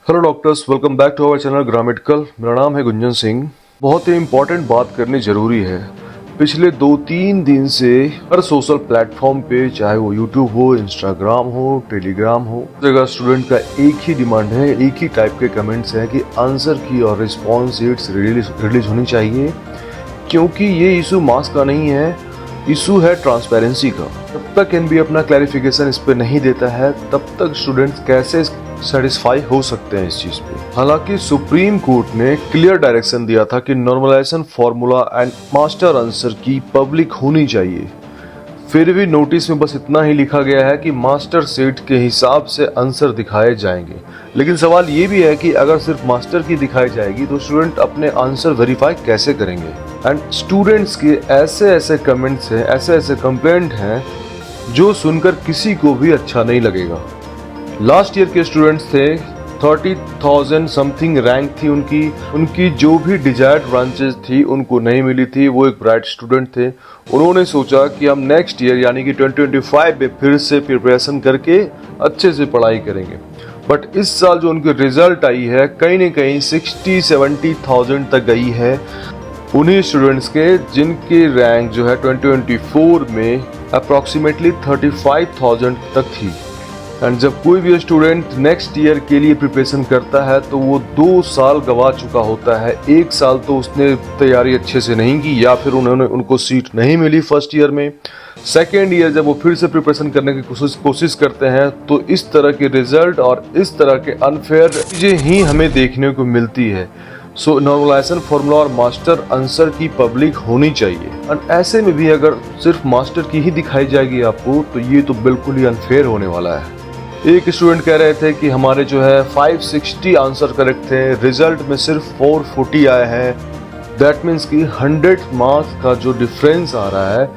Hello doctors, welcome back to our channel Gramedical. मेरा नाम है गुंजन सिंह। बहुत ही इम्पोर्टेंट बात करनी ज़रूरी है। पिछले 2-3 दिन से हर सोशल प्लेटफॉर्म पे, चाहे वो यूट्यूब हो, इंस्टाग्राम हो, टेलीग्राम हो, जगह स्टूडेंट का एक ही डिमांड है, एक ही टाइप के कमेंट्स हैं कि आंसर की और रिस्पॉन्स शीट्स रिलीज होनी चाहिए, क्योंकि ये इशू मार्क्स का नहीं है, इशू है ट्रांसपेरेंसी का। जब तक एनबी अपना क्लैरिफिकेशन इस पे नहीं देता है, तब तक स्टूडेंट्स कैसे सेटिस्फाई हो सकते हैं इस चीज पे। हालांकि सुप्रीम कोर्ट ने क्लियर डायरेक्शन दिया था कि normalisation formula and master answer key public होनी चाहिए। फिर भी नोटिस में बस इतना ही लिखा गया है कि मास्टर सेट के हिसाब से आंसर दिखाए जाएंगे। लेकिन सवाल ये भी है कि अगर सिर्फ मास्टर की दिखाई जाएगी तो स्टूडेंट अपने आंसर वेरीफाई कैसे करेंगे। एंड स्टूडेंट्स के ऐसे ऐसे कमेंट्स हैं, ऐसे ऐसे कंप्लेंट हैं जो सुनकर किसी को भी अच्छा नहीं लगेगा। लास्ट ईयर के स्टूडेंट्स थे, 30,000 समथिंग रैंक थी उनकी जो भी डिजायर्ड ब्रांचेस थी उनको नहीं मिली थी। वो एक ब्राइट स्टूडेंट थे। उन्होंने सोचा कि हम नेक्स्ट ईयर यानी कि 2025 में फिर से प्रिपरेशन करके अच्छे से पढ़ाई करेंगे। बट इस साल जो उनकी रिजल्ट आई है, कहीं न कहीं 60-70,000 तक गई है उन्हीं स्टूडेंट्स के जिनकी रैंक जो है 2024 में अप्रॉक्सीमेटली 35,000 तक थी। एंड जब कोई भी स्टूडेंट नेक्स्ट ईयर के लिए प्रिपरेशन करता है तो वो 2 साल गवा चुका होता है। 1 साल तो उसने तैयारी अच्छे से नहीं की या फिर उनको सीट नहीं मिली फर्स्ट ईयर में। सेकेंड ईयर जब वो फिर से प्रिपरेशन करने की कोशिश करते हैं तो इस तरह के रिजल्ट और इस तरह के अनफेयर चीजें ही हमें देखने को मिलती है। सो नॉर्मलाइजेशन फार्मूला और मास्टर आंसर की पब्लिक होनी चाहिए। और ऐसे में भी अगर सिर्फ मास्टर की ही दिखाई जाएगी आपको तो ये तो बिल्कुल ही अनफेयर होने वाला है। एक स्टूडेंट कह रहे थे कि हमारे जो है 560 आंसर करेक्ट थे, रिजल्ट में सिर्फ 440 आए हैं। दैट मीन्स कि 100 मार्क्स का जो डिफरेंस आ रहा है,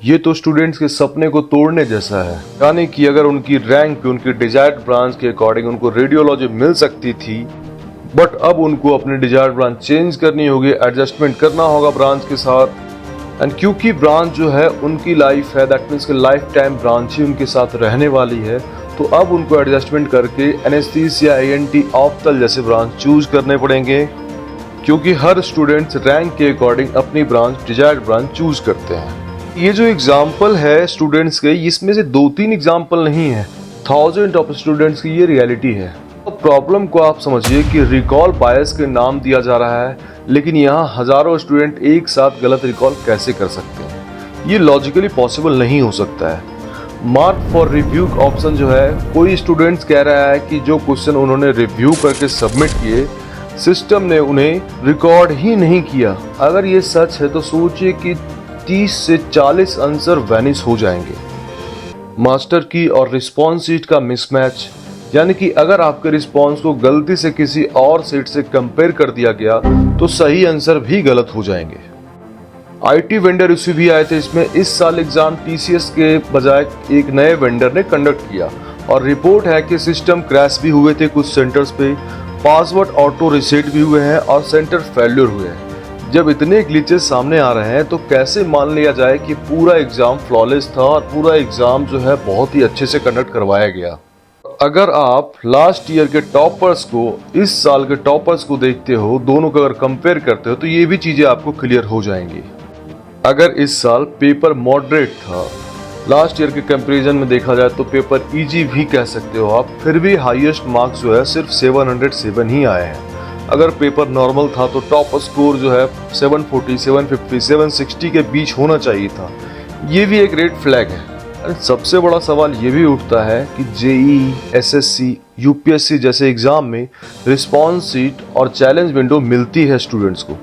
ये तो स्टूडेंट्स के सपने को तोड़ने जैसा है। यानी कि अगर उनकी रैंक पे उनकी डिजायर्ड ब्रांच के अकॉर्डिंग उनको रेडियोलॉजी मिल सकती थी, बट अब उनको अपनी डिजायर्ड ब्रांच चेंज करनी होगी, एडजस्टमेंट करना होगा ब्रांच के साथ। एंड क्योंकि ब्रांच जो है उनकी लाइफ है, दैट मीन्स कि लाइफ टाइम ब्रांच ही उनके साथ रहने वाली है, तो अब उनको एडजस्टमेंट करके एनेस्थीसिया, एएनटी, ऑप्थल जैसे ब्रांच चूज करने पड़ेंगे, क्योंकि हर स्टूडेंट्स रैंक के अकॉर्डिंग अपनी ब्रांच, डिजायर्ड ब्रांच चूज करते हैं। ये जो एग्जाम्पल है स्टूडेंट्स के, इसमें से 2-3 एग्जाम्पल नहीं है, 1000 ऑफ स्टूडेंट्स की ये रियलिटी है। प्रॉब्लम को आप समझिए कि रिकॉल बायस के नाम दिया जा रहा है, लेकिन यहाँ हजारों स्टूडेंट एक साथ गलत रिकॉल कैसे कर सकते हैं? ये लॉजिकली पॉसिबल नहीं हो सकता है। मार्क फॉर रिव्यू ऑप्शन जो है, कोई स्टूडेंट्स कह रहा है कि जो क्वेश्चन उन्होंने रिव्यू करके सबमिट किए, सिस्टम ने उन्हें रिकॉर्ड ही नहीं किया। अगर ये सच है तो सोचिए कि 30 से 40 आंसर वैनिश हो जाएंगे। मास्टर की और रिस्पॉन्स शीट का मिसमैच, यानी कि अगर आपके रिस्पॉन्स को गलती से किसी और सीट से कंपेयर कर दिया गया तो सही आंसर भी गलत हो जाएंगे। आईटी वेंडर इश्यू भी आए थे इसमें। इस साल एग्जाम टीसीएस के बजाय एक नए वेंडर ने कंडक्ट किया और रिपोर्ट है कि सिस्टम क्रैश भी हुए थे कुछ सेंटर्स पे, पासवर्ड ऑटो रीसेट भी हुए हैं और सेंटर फेल्यूर हुए हैं। जब इतने ग्लिचेस सामने आ रहे हैं तो कैसे मान लिया जाए कि पूरा एग्जाम फ्लॉलेस था और पूरा एग्जाम जो है बहुत ही अच्छे से कंडक्ट करवाया गया। अगर आप लास्ट ईयर के टॉपर्स को इस साल के टॉपर्स को देखते हो, दोनों को अगर कंपेयर करते हो तो ये भी चीजें आपको क्लियर हो जाएंगी। अगर इस साल पेपर मॉडरेट था, लास्ट ईयर के कंपैरिजन में देखा जाए तो पेपर इजी भी कह सकते हो आप, फिर भी हाईएस्ट मार्क्स जो है सिर्फ 707 ही आए हैं। अगर पेपर नॉर्मल था तो टॉप स्कोर जो है 740, 750, 760 के बीच होना चाहिए था। ये भी एक रेड फ्लैग है। सबसे बड़ा सवाल ये भी उठता है कि जेईई, एसएससी, यूपीएससी जैसे एग्जाम में रिस्पॉन्स शीट और चैलेंज विंडो मिलती है स्टूडेंट्स को,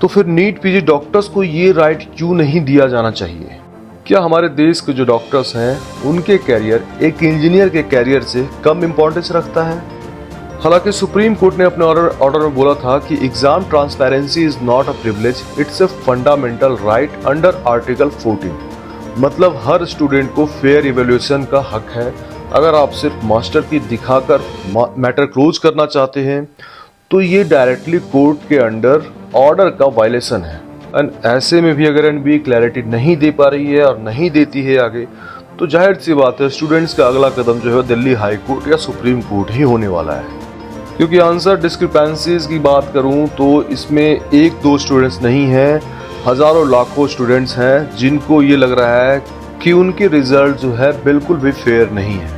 तो फिर नीट पीजी डॉक्टर्स को ये राइट क्यों नहीं दिया जाना चाहिए? क्या हमारे देश के जो डॉक्टर्स हैं उनके कैरियर एक इंजीनियर के कैरियर से कम इंपॉर्टेंस रखता है? हालांकि सुप्रीम कोर्ट ने अपने ऑर्डर में बोला था कि exam transparency is not a privilege, it's a fundamental right under article 14। मतलब हर स्टूडेंट को फेयर इवैल्यूएशन का हक है। अगर आप सिर्फ मास्टर की दिखाकर मैटर क्लोज करना चाहते हैं तो ये डायरेक्टली कोर्ट के अंडर ऑर्डर का वायलेशन है। एंड ऐसे में भी अगर एनबीए क्लैरिटी नहीं दे पा रही है और नहीं देती है आगे, तो जाहिर सी बात है स्टूडेंट्स का अगला कदम जो है दिल्ली हाई कोर्ट या सुप्रीम कोर्ट ही होने वाला है। क्योंकि आंसर डिस्क्रिपेंसीज की बात करूं तो इसमें एक दो स्टूडेंट्स नहीं हैं, हजारों लाखों स्टूडेंट्स हैं जिनको ये लग रहा है कि उनके रिजल्ट जो है बिल्कुल भी फेयर नहीं है।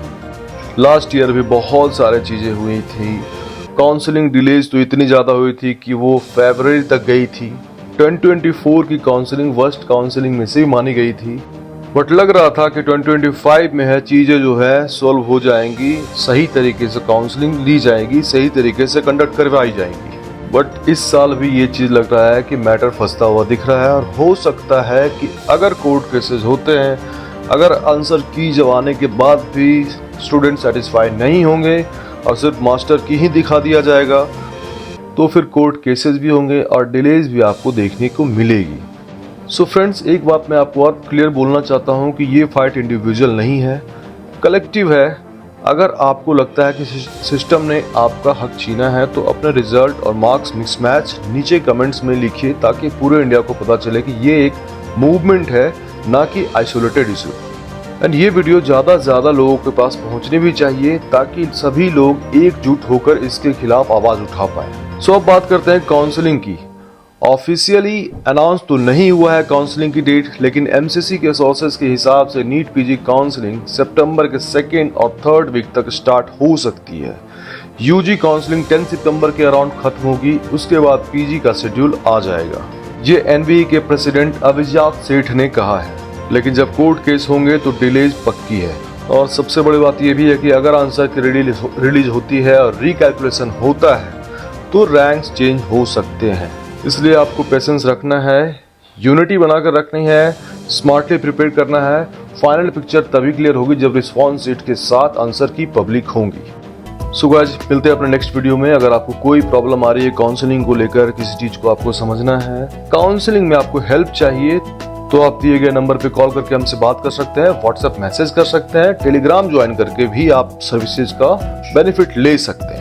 लास्ट ईयर भी बहुत सारी चीज़ें हुई थी, काउंसलिंग डिलेज तो इतनी ज़्यादा हुई थी कि वो फरवरी तक गई थी। 2024 की काउंसलिंग वर्स्ट काउंसलिंग में से ही मानी गई थी, बट लग रहा था कि 2025 में है चीज़ें जो है सॉल्व हो जाएंगी, सही तरीके से काउंसलिंग ली जाएगी, सही तरीके से कंडक्ट करवाई जाएंगी। बट इस साल भी ये चीज़ लग रहा है कि मैटर फंसता हुआ दिख रहा है, और हो सकता है कि अगर कोर्ट केसेस होते हैं, अगर आंसर की जब आने के बाद भी स्टूडेंट सेटिस्फाई नहीं होंगे और सिर्फ मास्टर की ही दिखा दिया जाएगा, तो फिर कोर्ट केसेस भी होंगे और डिलेज भी आपको देखने को मिलेगी। सो फ्रेंड्स, एक बात मैं आपको और क्लियर बोलना चाहता हूँ कि ये फाइट इंडिविजुअल नहीं है, कलेक्टिव है। अगर आपको लगता है कि सिस्टम ने आपका हक छीना है तो अपने रिजल्ट और मार्क्स मिसमैच नीचे कमेंट्स में लिखिए, ताकि पूरे इंडिया को पता चले कि ये एक मूवमेंट है, ना कि आइसोलेटेड इशू। एंड ये वीडियो ज़्यादा से ज़्यादा लोगों के पास पहुंचनी भी चाहिए, ताकि सभी लोग एकजुट होकर इसके खिलाफ आवाज़ उठा पाए। सो अब बात करते हैं काउंसलिंग की। ऑफिशियली अनाउंस तो नहीं हुआ है काउंसलिंग की डेट, लेकिन एमसीसी के सोर्सेज के हिसाब से नीट पीजी काउंसलिंग सितंबर के 2nd और 3rd वीक तक स्टार्ट हो सकती है। यूजी काउंसलिंग 10 सितंबर के अराउंड खत्म होगी, उसके बाद पीजी का शेड्यूल आ जाएगा। ये एनवीई के प्रेसिडेंट अभिजात सेठ ने कहा है, लेकिन जब कोर्ट केस होंगे तो डिलेज पक्की है। और सबसे बड़ी बात यह भी है कि अगर आंसर की रिलीज होती है और रिकैलकुलेशन होता है तो रैंक्स चेंज हो सकते हैं। इसलिए आपको पेशेंस रखना है, यूनिटी बनाकर रखनी है, स्मार्टली प्रिपेयर करना है। फाइनल पिक्चर तभी क्लियर होगी जब रिस्पॉन्स शीट के साथ आंसर की पब्लिक होंगी। सो गाइस, मिलते हैं अपने नेक्स्ट वीडियो में। अगर आपको कोई प्रॉब्लम आ रही है काउंसलिंग को लेकर, किसी चीज को आपको समझना है, काउंसलिंग में आपको हेल्प चाहिए, तो आप दिए गए नंबर पे कॉल करके हमसे बात कर सकते हैं, व्हाट्सएप मैसेज कर सकते हैं, टेलीग्राम ज्वाइन करके भी आप सर्विसेज का बेनिफिट ले सकते हैं।